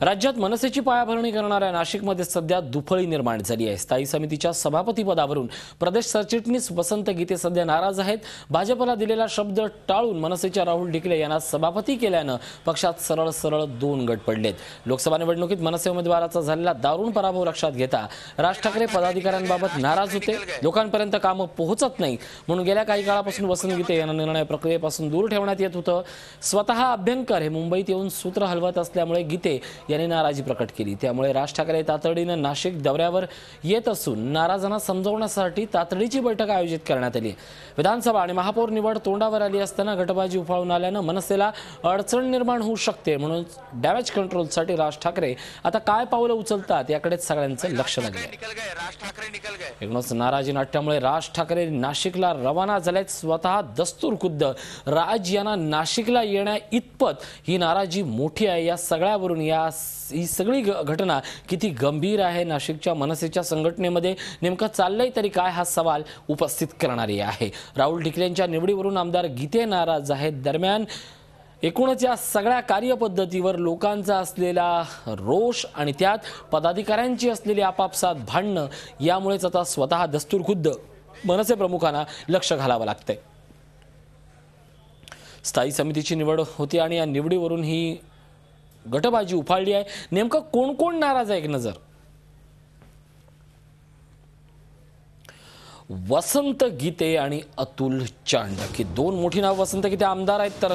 राज्यात मनसेची पायाभरणी करणाऱ्या नाशिकमध्ये सध्या दुफळी निर्माण झाली आहे। स्थायी समितीच्या सभापती पदावरून प्रदेश सरचिटणीस वसंत गीते सध्या नाराज आहेत। भाजपला दिलेला शब्द टाळून मनसेच्या राहुल ढिकले यांना सभापती केल्यानं पक्षात सरळ दोन गट पडलेत। लोकसभा निवडणुकीत मनसे उमेदवाराचा झालेला दारुण पराभव लक्षात घेता राज ठाकरे पदाधिकाऱ्यांबाबत नाराज होते। लोकांपर्यंत कामं पोहोचत नाही म्हणून गेल्या काही काळापासून वसंत गीते यांना निर्णय प्रक्रियेपासून दूर ठेवण्यात येत होतं। स्वतः अभ्यंकर हे मुंबईत येऊन सूत्र हलवत असल्यामुळे गीते यांनी नाराजी प्रकट केली। त्यामुळे राज ठाकरे तातडीनं नाशिक दौऱ्यावर येत असून नाराजांना समजवण्यासाठी तातडीची बैठक आयोजित करण्यात आली। विधानसभा आणि महापौर निवड तोंडावर आली असताना गटबाजी उफाळून आल्यानं मनसेला अडचण निर्माण होऊ शकते म्हणून डॅमेज कंट्रोलसाठी राज ठाकरे आता काय पावलं उचलतात याकडेच सगळ्यांचं लक्ष लागलंय। एकूणच नाराजी नाट्यामुळे राज ठाकरे नाशिकला रवाना झालेत। स्वतः दस्तूर खुद्द राज यांना नाशिकला येण्या इतपत ही नाराजी मोठी आहे। या सगळ्यावरून ही सगळी घटना किती गंभीर आहे, नाशिकच्या मनसेच्या संघटनेमध्ये नेमकं चाललंय तरी काय, हा सवाल उपस्थित करणारी आहे। राहुल ढिकलेंच्या निवडीवरून आमदार गीते नाराज आहेत। दरम्यान एकूणच या सगळ्या कार्यपद्धतीवर लोकांचा असलेला रोष आणि त्यात पदाधिकाऱ्यांची असलेली आपापसात भांडणं यामुळेच आता स्वतः दस्तूर खुद्द मनसे प्रमुखांना लक्ष घालावं लागतंय। स्थायी समितीची निवड होती आणि या निवडीवरून ही गटबाजी उफाळली आहे। नेमकं कोण कोण नाराज आहे एक नजर। वसंत गीते आणि अतुल चांडक ही दोन मोठी नाव। वसंत गीते आमदार आहेत तर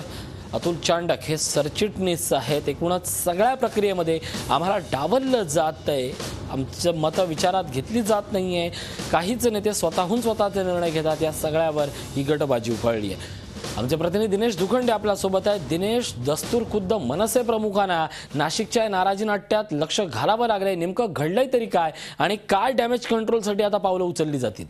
अतुल चांडक हे सरचिटणीस आहेत। एकूणच सगळ्या प्रक्रियेमध्ये आम्हाला डावललं जातंय, आमचं मतं विचारात घेतली जात नाहीये। काहीच नेते स्वतःचे निर्णय घेतात। या सगळ्यावर ही गटबाजी उफाळली आहे। आमचे प्रतिनिधी दिनेश दुखंडे आपल्या सोबत आहेत। दिनेश, दस्तूर खुद्द मनसे प्रमुखांना नाशिकच्या नाराजी नाट्यात लक्ष घालावं लागलंय, नेमकं घडलंय तरी काय आणि काय डॅमेज कंट्रोलसाठी आता पावलं उचलली जातील?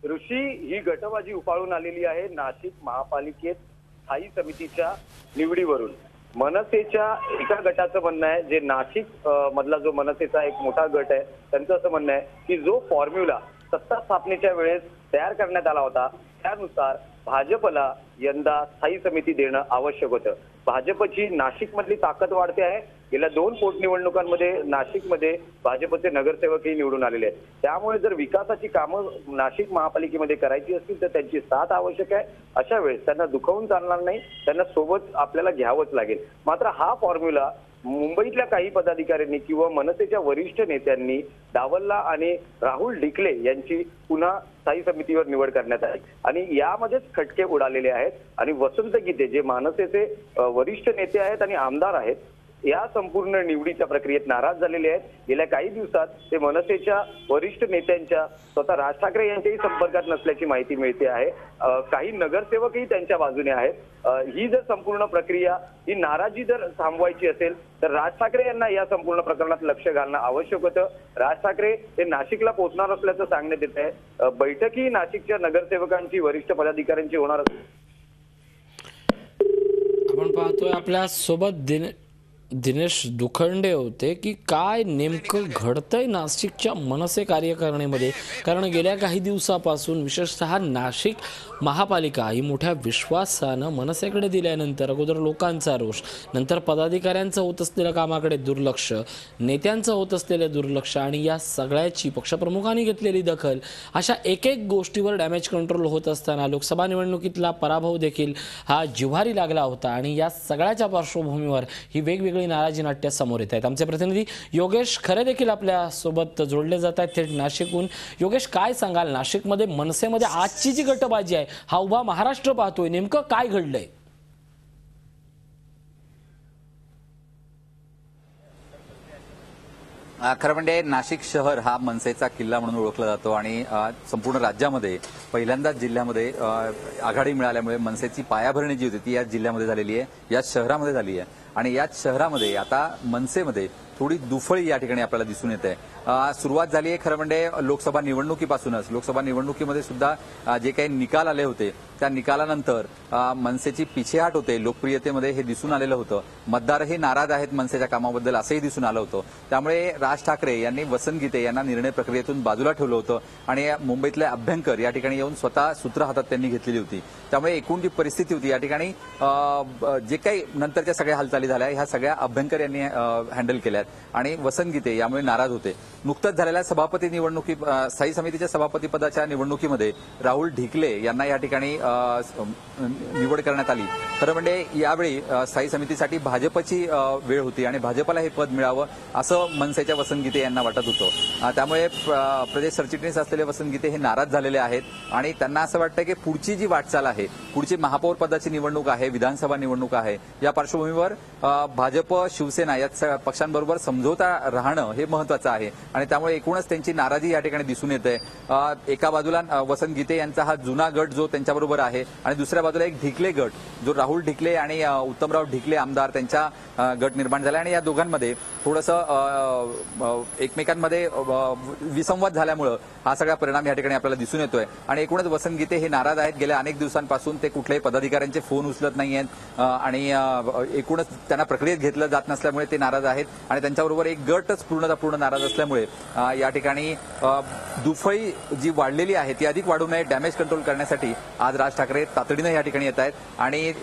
ऋषी, ही गटबाजी उफाळून आलेली आहे नाशिक महापालिकेत स्थायी समितीच्या निवडीवरून। मनसेच्या एका गटाचं म्हणणं आहे, जे नाशिक मधला जो मनसेचा एक मोठा गट आहे त्यांचं असं म्हणणं आहे की जो फॉर्म्युला सत्ता स्थापनेच्या वेळेस तयार करण्यात आला होता त्यानुसार भाजपला यंदा स्थायी समिती देणं आवश्यक होतं। भाजपची नाशिकमधली ताकद वाढते आहे। गेल्या 2 पोटनिवडणुकांमध्ये नाशिकमध्ये भाजपचे नगरसेवकही निवडून आलेले आहेत। त्यामुळे जर विकासाची कामं नाशिक महापालिकेमध्ये करायची असतील तर त्यांची साथ आवश्यक आहे। अशा वेळेस त्यांना दुखवून चालणार नाही, त्यांना सोबत आपल्याला घ्यावंच लागेल। मात्र हा फॉर्म्युला मुंबईतल्या काही पदाधिकाऱ्यांनी किंवा मनसेच्या वरिष्ठ नेत्यांनी डावलला आणि राहुल ढिकले यांची पुन्हा स्थायी समितीवर निवड करण्यात आली आणि यामध्येच खटके उडालेले आहेत। आणि वसंत गीते जे मनसेचे वरिष्ठ नेते आहेत आणि आमदार आहेत, या संपूर्ण निवडीच्या प्रक्रियेत नाराज झालेले आहेत। गेल्या काही दिवसात ते मनसेच्या वरिष्ठ नेत्यांच्या स्वतः राज ठाकरे यांच्याही संपर्कात नसल्याची माहिती मिळते आहे। काही नगरसेवकही त्यांच्या बाजूने आहेत। ही जर संपूर्ण प्रक्रिया, ही नाराजी जर थांबवायची असेल तर राज ठाकरे यांना या संपूर्ण प्रकरणात लक्ष घालणं आवश्यक होतं। राज ठाकरे हे नाशिकला पोहोचणार असल्याचं सांगण्यात येत आहे। बैठकही नाशिकच्या नगरसेवकांची, वरिष्ठ पदाधिकाऱ्यांची होणार असते। आपण पाहतोय आपल्या सोबत दिनेश दुखंडे होते की काय नेमकं घडतंय नाशिकच्या मनसे कार्यकारिणीमध्ये, कारण गेल्या काही दिवसापासून विशेषतः नाशिक महापालिका ही मोठ्या विश्वासानं मनसेकडे दिल्यानंतर अगोदर लोकांचा रोष, नंतर पदाधिकाऱ्यांचं होत असलेलं कामाकडे दुर्लक्ष, नेत्यांचं होत असलेलं दुर्लक्ष आणि या सगळ्याची पक्षप्रमुखांनी घेतलेली दखल, अशा एक गोष्टीवर डॅमेज कंट्रोल होत असताना लोकसभा निवडणुकीतला पराभव देखील हा जिव्हारी लागला होता आणि या सगळ्याच्या पार्श्वभूमीवर ही वेगवेगळी नाराजी नाट्य समोर येत आहेत। आमचे प्रतिनिधी योगेश खरे देखील आपल्या सोबत जोडले जात आहेत थेट नाशिकहून। योगेश, काय सांगाल, नाशिकमध्ये मनसेमध्ये आजची जी गटबाजी आहे हा उभा महाराष्ट्र पाहतोय, नेमकं काय घडलंय? खरं म्हणजे नाशिक शहर हा मनसेचा किल्ला म्हणून ओळखला जातो आणि संपूर्ण राज्यामध्ये पहिल्यांदाच जिल्ह्यामध्ये आघाडी मिळाल्यामुळे मनसेची पायाभरणी जी होती ती या जिल्ह्यामध्ये झालेली आहे, या शहरामध्ये झाली आहे। आणि याच शहरामध्ये आता मनसेमध्ये थोडी दुफळी या ठिकाणी आपल्याला दिसून येते. सुरुवात झाली आहे खरं म्हणजे लोकसभा निवडणुकीपासूनच. लोकसभा निवडणुकीमध्ये सुद्धा जे काही निकाल आले होते त्या निकालानंतर मनसेची पिछेहाट होते लोकप्रियतेमध्ये, हे दिसून आलेलं होतं. मतदारही नाराज आहेत मनसेच्या कामाबद्दल असंही दिसून आलं होतं. त्यामुळे राज ठाकरे यांनी वसंत गीते यांना निर्णय प्रक्रियेतून बाजूला ठेवलं होतं आणि मुंबईतले अभ्यंकर या ठिकाणी येऊन स्वतः सूत्र हातात त्यांनी घेतलेली होती. त्यामुळे एकूण जी परिस्थिती होती या ठिकाणी जे काही नंतरच्या सगळ्या हालचाली झाल्या ह्या सगळ्या अभ्यंकर यांनी हँडल केल्यात आणि वसंत गीते यामुळे नाराज होते. नुकतंच झालेल्या सभापती निवडणुकी स्थायी समितीच्या सभापती पदाच्या निवडणुकीमध्ये राहुल ढिकले यांना या ठिकाणी निवड करण्यात आली. खरं म्हणजे यावेळी स्थायी समितीसाठी भाजपची वेळ होती आणि भाजपला हे पद मिळावं असं मनसेच्या वसंत गीते यांना वाटत होतं. त्यामुळे प्रदेश सरचिटणीस असलेले वसंत गीते हे नाराज झालेले आहेत आणि त्यांना असं वाटतं की पुढची जी वाटचाल आहे, पुढची महापौर पदाची निवडणूक आहे, विधानसभा निवडणूक आहे, या पार्श्वभूमीवर भाजप शिवसेना या पक्षांबरोबर समझोता राहणं हे महत्वाचं आहे आणि त्यामुळे एकूणच त्यांची नाराजी या ठिकाणी दिसून येते. एका बाजूला वसंत गीते यांचा हा जुना गट जो त्यांच्याबरोबर आहे आणि दुसऱ्या बाजूला एक ढिकले गट जो राहुल ढिकले आणि उत्तमराव ढिकले आमदार त्यांच्या गट निर्माण झाला आणि या दोघांमध्ये थोडंसं एकमेकांमध्ये विसंवाद झाल्यामुळे हा सगळा परिणाम या ठिकाणी आपल्याला दिसून येतोय आणि एकूणच वसंत गीते हे नाराज आहेत. गेल्या अनेक दिवसांपासून ते कुठल्याही पदाधिकाऱ्यांचे फोन उचलत नाहीयेत आणि एकूणच त्यांना प्रक्रियेत घेतलं जात नसल्यामुळे ते नाराज आहेत आणि त्यांच्याबरोबर एक गटच पूर्ण नाराज असल्यामुळे या ठिकाणी दुफळी जी वाढलेली आहे ती अधिक वाढू नये, डॅमेज कंट्रोल करण्यासाठी आज राज ठाकरे तातडीनं या ठिकाणी येत आहेत आणि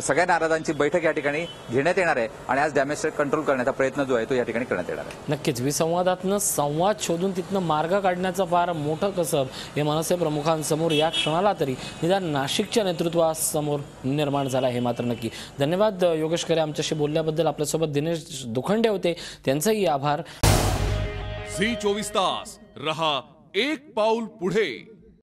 सगळ्या नाराजांची बैठक या ठिकाणी घेण्यात येणार आहे आणि आज डॅमेज कंट्रोल करण्याचा प्रयत्न जो आहे तो या ठिकाणी करण्यात येणार आहे. नक्कीच विसंवादातनं संवाद शोधून तिथनं मार्ग काढण्याचं फार मोठं कसब हे मनसे प्रमुखांसमोर या क्षणाला तरी निदान नाशिकच्या नेतृत्वासमोर निर्माण झाला हे मात्र नक्की. धन्यवाद योगेश खरे आमच्याशी बोलल्याबद्दल. आपल्यासोबत दिनेश दुखंडे होते, त्यांचेही आभार. झी 24 तास रहा एक पाऊल पुढे.